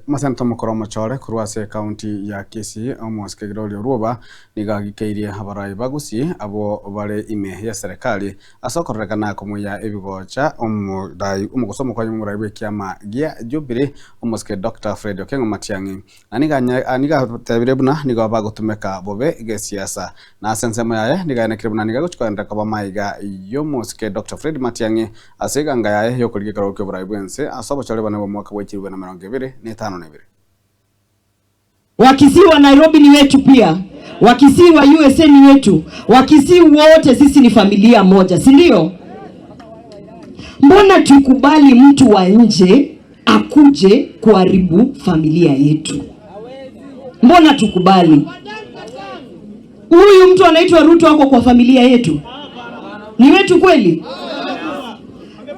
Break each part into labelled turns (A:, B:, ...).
A: Masento mukoro machore kurwase county ya Kisii omoske Gloria Ruoba nigagikeirie habarai bagusi abo bare ime ya serikali asokorrekana kumuya ebigocha omudai umugosomo kwa muraibe kiama gia Jubilee omoske Dr. Fred Okengo Matiang'i aniga tabirebuna niga bagutumeka bobe ge siasa na sensemo yaye niga nekirebuna niga guchkwenda kaba maiga yomoske Dr. Fred Matiang'i aseganga yaye yokurige karoke buraibense asobo chale bana mwaka wa 2025
B: Wakisii wa Nairobi ni wetu pia. Wakisii wa USA ni wetu. Wakisii wote sisi ni familia moja, si ndio? Mbona tukubali mtu wa nje akuje kuharibu familia yetu? Mbona tukubali? Huyu mtu anaitwa Ruto ako kwa familia yetu? Ni wetu kweli?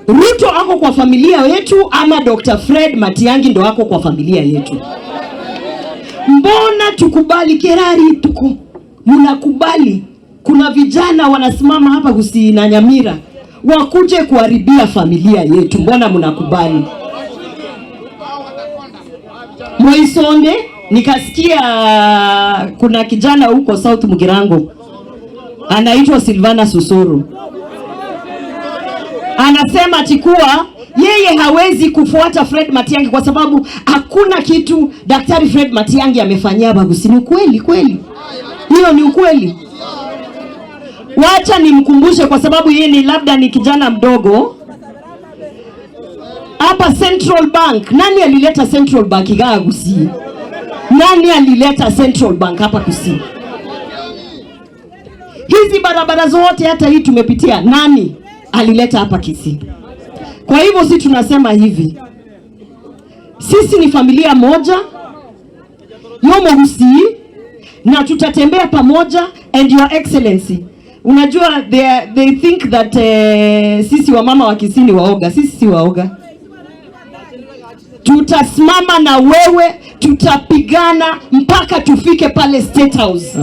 B: Ruto ako kwa familia yetu ama Dr. Fred Matiang'i ndo ako kwa familia yetu? Mbona tukubali Kerari tuko? Mnakubali kuna vijana wanasimama hapa Gusii na Nyamira wakuje kuharibia familia yetu? Mbona mnakubali? Moisonde nikasikia kuna kijana huko South Mugirango anaitwa Silvana Susuru anasema atikuwa yeye hawezi kufuata Fred Matiang'i kwa sababu hakuna kitu Daktari Fred Matiang'i amefanyia Bagusi. Ni kweli kweli? Hiyo ni ukweli? Wacha nimkumbushe kwa sababu yeye ni labda ni kijana mdogo. Hapa Central Bank, nani alileta Central Bank igaa Gusii? Nani alileta Central Bank hapa Gusii? Hizi barabara zote hata hii tumepitia, nani alileta hapa Kisii? Kwa hivyo sisi tunasema hivi, sisi ni familia moja yomo Gusii na tutatembea pamoja. And your excellency, unajua they think that sisi wa mama wa Kisii ni waoga. Sisi si waoga. Tutasimama na wewe, tutapigana mpaka tufike pale State House.